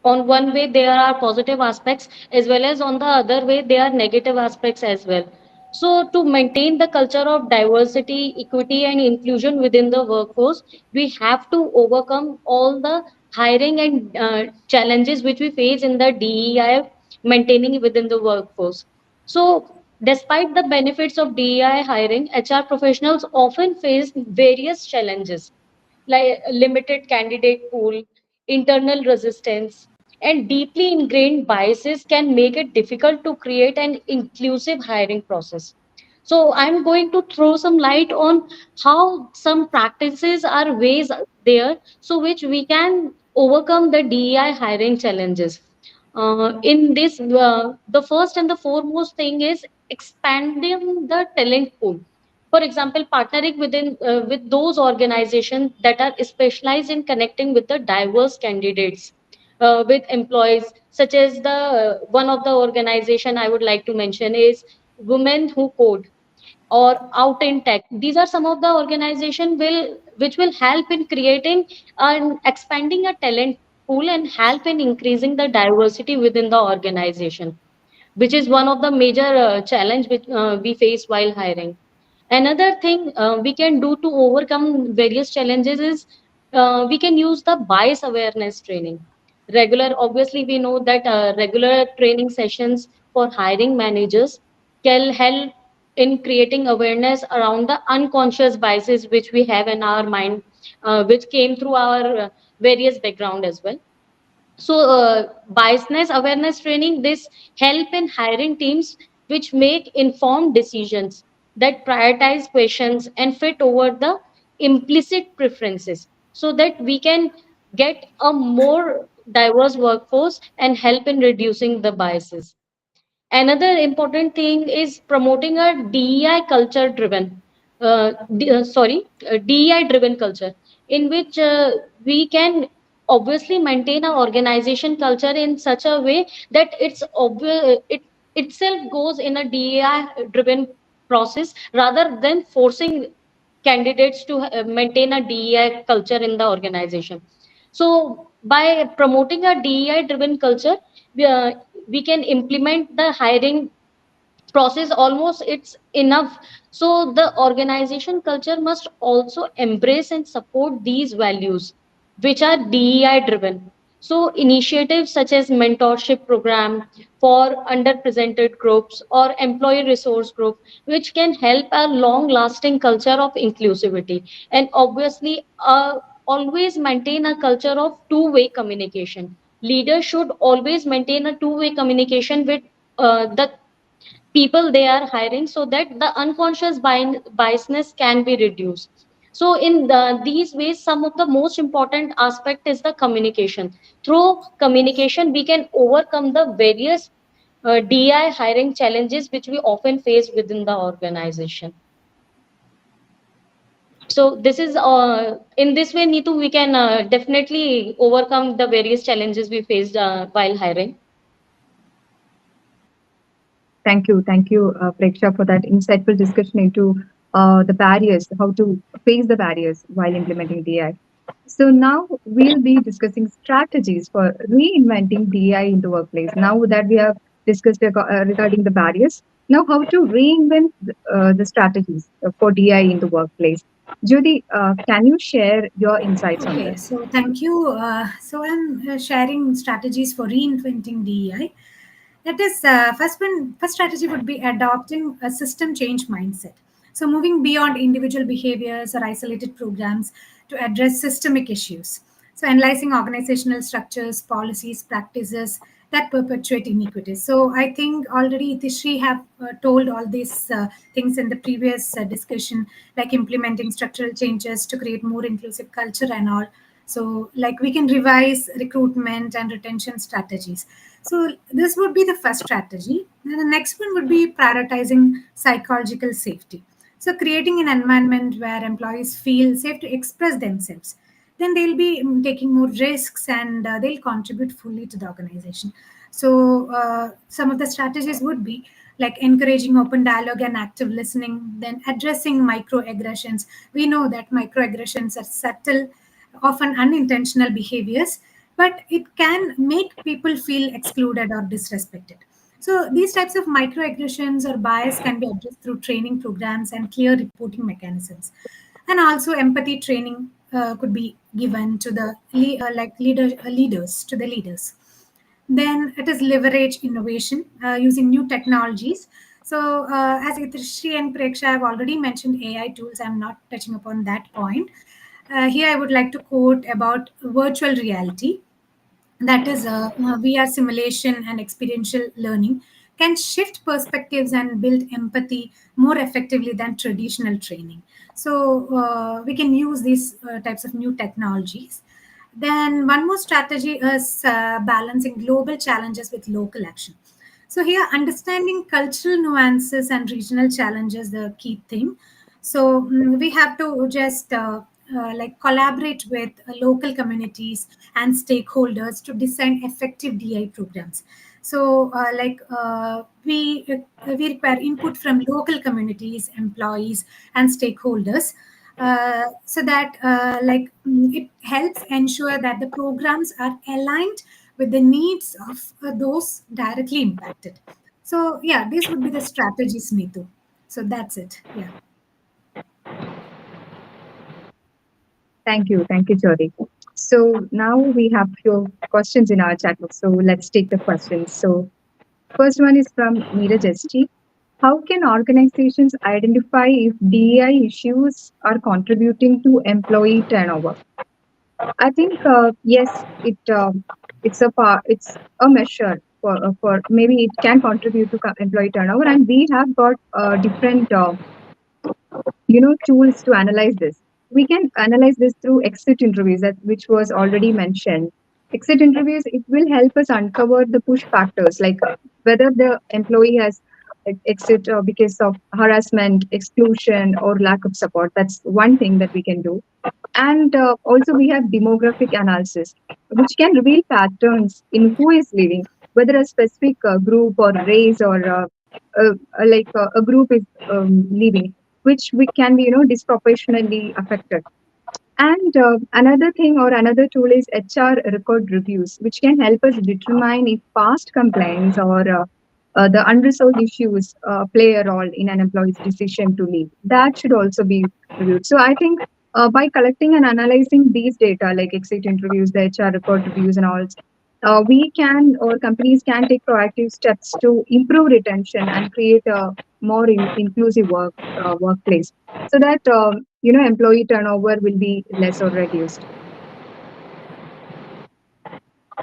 On one way, there are positive aspects, as well as on the other way, there are negative aspects as well. So, to maintain the culture of diversity, equity, and inclusion within the workforce, we have to overcome all the hiring and challenges which we face in the DEI maintaining within the workforce. So, despite the benefits of DEI hiring, HR professionals often face various challenges like limited candidate pool, internal resistance, and deeply ingrained biases can make it difficult to create an inclusive hiring process. So I'm going to throw some light on how some practices are ways there so which we can overcome the DEI hiring challenges. In this, the first and the foremost thing is expanding the talent pool. For example, partnering with those organizations that are specialized in connecting with the diverse candidates, with employees, such as the one of the organization I would like to mention is Women Who Code or Out in Tech. These are some of the organization will which will help in creating and expanding a talent pool and help in increasing the diversity within the organization, which is one of the major challenge which we face while hiring. Another thing we can do to overcome various challenges is we can use the bias awareness training. Obviously, we know that regular training sessions for hiring managers can help in creating awareness around the unconscious biases which we have in our mind, which came through our various background as well. So biasness awareness training this help in hiring teams which make informed decisions that prioritize questions and fit over the implicit preferences so that we can get a more diverse workforce and help in reducing the biases. Another important thing is promoting a DEI culture driven, DEI driven culture, in which we can obviously maintain our organization culture in such a way that it itself goes in a DEI driven process rather than forcing candidates to maintain a DEI culture in the organization. So by promoting a DEI driven culture, we, uh, we can implement the hiring process almost it's enough. So the organization culture must also embrace and support these values which are DEI driven. So initiatives such as mentorship program for underrepresented groups or employee resource group which can help a long lasting culture of inclusivity, and obviously always maintain a culture of two-way communication. Leaders should always maintain a two-way communication with the people they are hiring so that the unconscious biasness can be reduced. So in these ways, some of the most important aspect is the communication. Through communication we can overcome the various DI hiring challenges which we often face within the organization. So this is in this way, Neetu, we can definitely overcome the various challenges we faced while hiring. Thank you, Preksha, for that insightful discussion into the barriers, how to face the barriers while implementing DI. So now we'll be discussing strategies for reinventing DI in the workplace. Now that we have discussed regarding the barriers, now how to reinvent the strategies for DI in the workplace. Judy, can you share your insights on Okay, this? so thank you. So I'm sharing strategies for reinventing DEI. That is, first strategy would be adopting a system change mindset. So moving beyond individual behaviors or isolated programs to address systemic issues. So analyzing organizational structures, policies, practices that perpetuate inequities. So I think already Tishri have told all these things in the previous discussion, like implementing structural changes to create more inclusive culture and all. So like we can revise recruitment and retention strategies. So this would be the first strategy. And the next one would be prioritizing psychological safety. So creating an environment where employees feel safe to express themselves, then they'll be taking more risks and they'll contribute fully to the organization. So some of the strategies would be like encouraging open dialogue and active listening, then addressing microaggressions. We know that microaggressions are subtle, often unintentional behaviors, but it can make people feel excluded or disrespected. So these types of microaggressions or bias can be addressed through training programs and clear reporting mechanisms, and also empathy training. could be given to the leaders to the leaders. Then it is leverage innovation using new technologies. So as Itrishi and Preksha have already mentioned AI tools, I'm not touching upon that point. Here I would like to quote about virtual reality, that is VR simulation and experiential learning can shift perspectives and build empathy more effectively than traditional training. So we can use these types of new technologies. Then one more strategy is balancing global challenges with local action. So here, understanding cultural nuances and regional challenges the key thing. So we have to just like collaborate with local communities and stakeholders to design effective DI programs. So we require input from local communities, employees, and stakeholders. So that it helps ensure that the programs are aligned with the needs of those directly impacted. So yeah, this would be the strategies, Neetu. So that's it. Yeah. Thank you, Jyoti. So now we have few questions in our chat box. So let's take the questions. So first one is from Neeraj SG. How can organizations identify if DEI issues are contributing to employee turnover? I think yes, it's a measure for maybe it can contribute to employee turnover, and we have got different tools to analyze this. We can analyze this through exit interviews, which was already mentioned. Exit interviews, it will help us uncover the push factors, like whether the employee has exit because of harassment, exclusion, or lack of support. That's one thing that we can do. And also we have demographic analysis, which can reveal patterns in who is leaving, whether a specific group or race or a group is leaving, which we can be disproportionately affected. And another thing or another tool is HR record reviews, which can help us determine if past complaints or the unresolved issues play a role in an employee's decision to leave. That should also be reviewed. So I think by collecting and analyzing these data, like exit interviews, the HR record reviews, and all, we can or companies can take proactive steps to improve retention and create a more inclusive workplace, so that employee turnover will be less or reduced.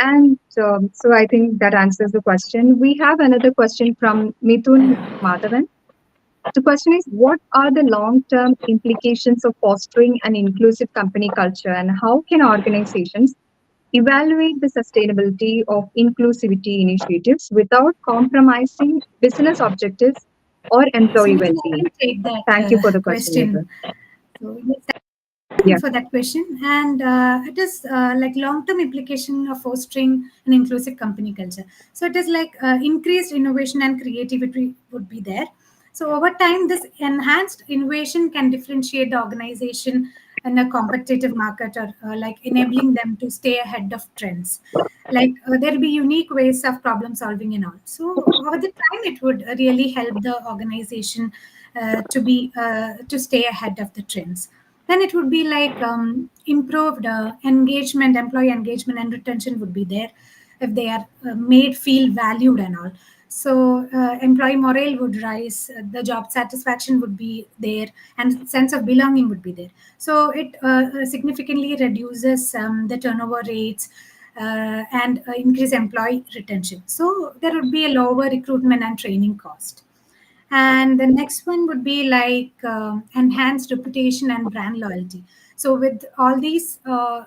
And so I think that answers the question. We have another question from Mithun Madhavan. The question is, what are the long-term implications of fostering an inclusive company culture, and how can organizations evaluate the sustainability of inclusivity initiatives without compromising business objectives or So employee Neetu, I well-being? can take that Thank you for the question, question. Mithun. So yes, Yeah. for that question. And it is like long-term implication of fostering an inclusive company culture. So it is like increased innovation and creativity would be there. So over time, this enhanced innovation can differentiate the organization in a competitive market, or like enabling them to stay ahead of trends. Like there will be unique ways of problem solving and all. So over the time, it would really help the organization to stay ahead of the trends. Then it would be like improved engagement, employee engagement and retention would be there if they are made feel valued and all. So employee morale would rise, the job satisfaction would be there, and sense of belonging would be there. So it significantly reduces the turnover rates and increase employee retention. So there would be a lower recruitment and training cost. And the next one would be like enhanced reputation and brand loyalty. So with all these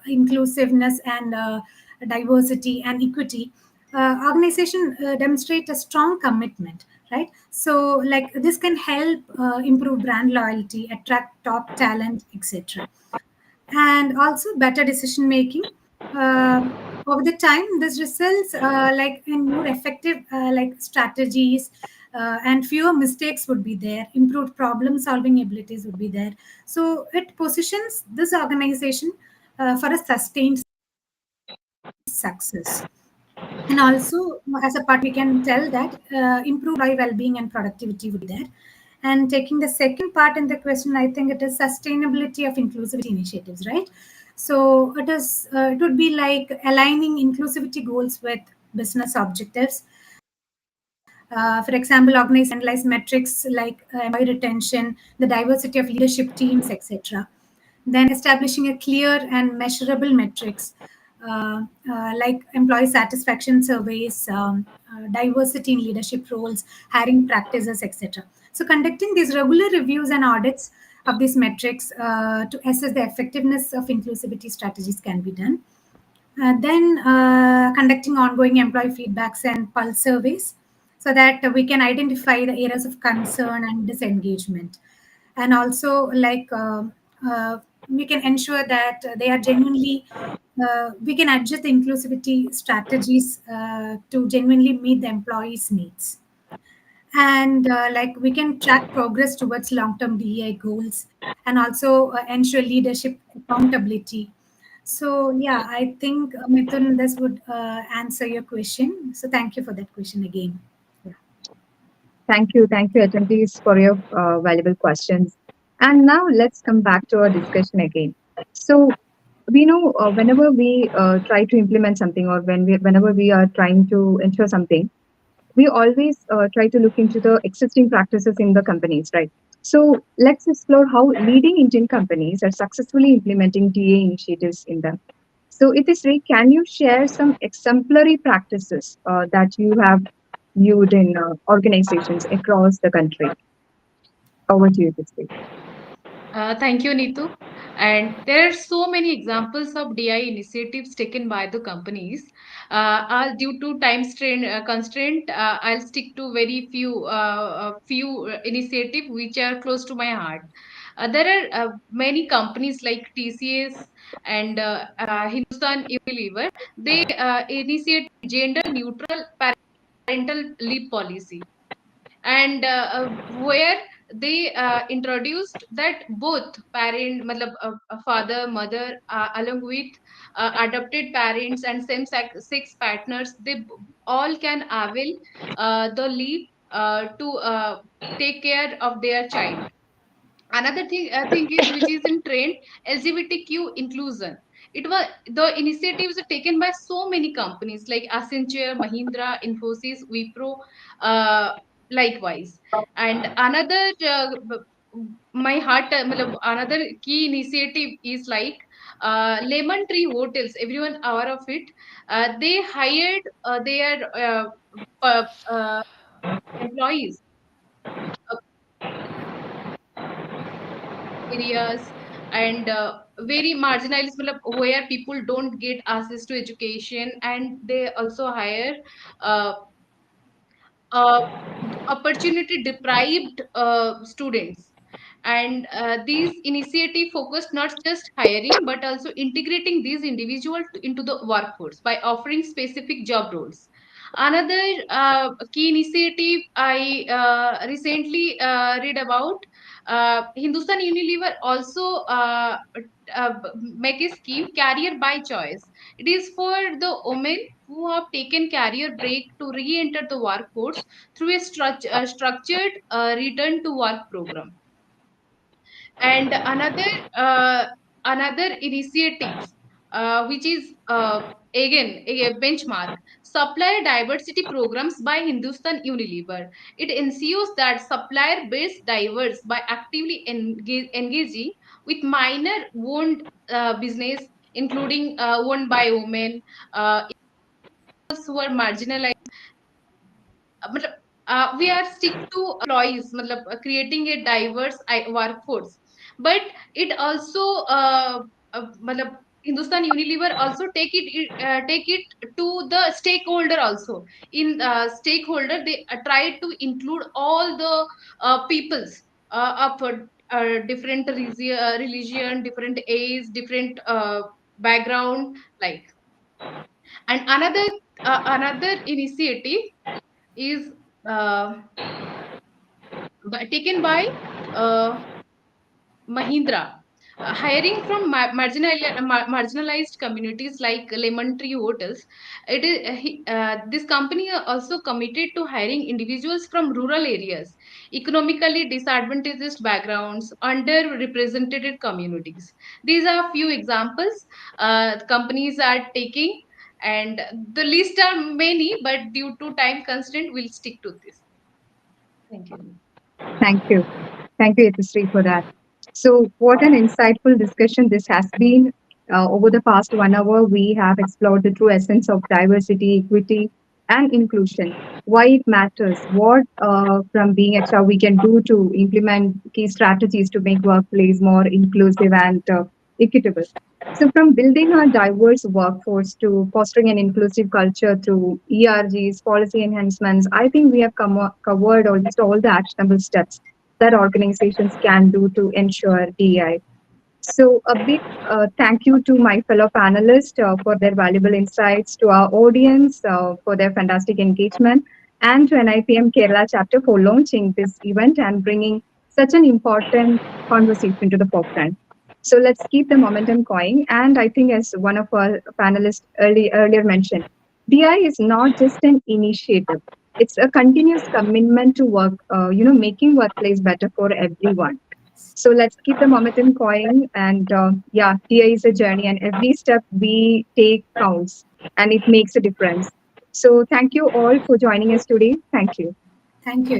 inclusiveness and diversity and equity, organization demonstrate a strong commitment, right? So like this can help improve brand loyalty, attract top talent, etc. And also better decision making. Over the time, this results like in more effective like strategies, and fewer mistakes would be there, improved problem solving abilities would be there. So it positions this organization for a sustained success. And also, as a part, we can tell that improved employee well-being and productivity would be there. And taking the second part in the question, I think it is sustainability of inclusivity initiatives, right? So it would be like aligning inclusivity goals with business objectives. For example, organize and analyze metrics like employee retention, the diversity of leadership teams, etc. Then establishing a clear and measurable metrics like employee satisfaction surveys, diversity in leadership roles, hiring practices, etc. So conducting these regular reviews and audits of these metrics to assess the effectiveness of inclusivity strategies can be done. Then conducting ongoing employee feedbacks and pulse surveys so that we can identify the areas of concern and disengagement. And also, we can ensure that they are genuinely, we can adjust the inclusivity strategies to genuinely meet the employees' needs. And we can track progress towards long-term DEI goals and also ensure leadership accountability. So yeah, I think Mithun, this would answer your question. So thank you for that question again. Yeah. Thank you, attendees, for your valuable questions. And now let's come back to our discussion again. So we know whenever we try to implement something, or whenever we are trying to ensure something, we always try to look into the existing practices in the companies, right? So let's explore how leading Indian companies are successfully implementing DA initiatives in them. So, Itisri, can you share some exemplary practices that you have viewed in organizations across the country? Over to you, Itisri. Thank you, Neetu. And there are so many examples of DI initiatives taken by the companies. Due to time constraint, I'll stick to very few initiatives which are close to my heart. There are many companies like TCS and Hindustan Unilever. They initiate gender neutral parental leave policy, and where they introduced that both parent matlab, father mother along with adopted parents and sex partners, they all can avail the leave to take care of their child. Another thing is which is in trend, LGBTQ inclusion. It was the initiatives are taken by so many companies like Accenture, Mahindra, Infosys, Wipro, uh, likewise. And another my heart another key initiative is like Lemon Tree Hotels, everyone aware of it. They hired their uh, uh, employees uh, areas and very marginalized matlab, where people don't get access to education, and they also hire uh, uh, opportunity deprived students. And these initiative focused not just hiring but also integrating these individuals into the workforce by offering specific job roles. Another key initiative I recently read about, Hindustan Unilever also make a scheme, career by choice. It is for the women who have taken career break to re-enter the workforce through a structured return to work program. And uh, another initiatives which is again a benchmark, supplier diversity programs by Hindustan Unilever. It ensures that supplier base diverse by actively engaging with minor owned business, including owned by women, who are marginalized. मतलब, we are stick to employees मतलब, creating a diverse workforce, but it also मतलब, Hindustan Unilever also take it to the stakeholder also. In stakeholder, they try to include all the peoples of different religion, different age, different background, like. And another initiative is uh, taken by uh, Mahindra. Hiring from marginalized communities like lemon tree hotels, this company are also committed to hiring individuals from rural areas, economically disadvantaged backgrounds, underrepresented communities. These are few examples companies are taking, and the list are many, but due to time constraint we'll stick to this. Thank you. Thank you. Thank you, Yathisri, for that. So, what an insightful discussion this has been. Over the past 1 hour, we have explored the true essence of diversity, equity, and inclusion, why it matters, what from being HR we can do to implement key strategies to make workplace more inclusive and equitable. So, from building a diverse workforce to fostering an inclusive culture through ERGs, policy enhancements, I think we have covered almost all the actionable steps that organizations can do to ensure DEI. So, a big thank you to my fellow panelists for their valuable insights, to our audience for their fantastic engagement, and to NIPM Kerala chapter for launching this event and bringing such an important conversation to the forefront. So, let's keep the momentum going. And I think, as one of our panelists earlier mentioned, DI is not just an initiative; it's a continuous commitment to work, making workplace better for everyone. So let's keep the momentum going. And yeah, TA is a journey, and every step we take counts and it makes a difference. So thank you all for joining us today. Thank you. Thank you,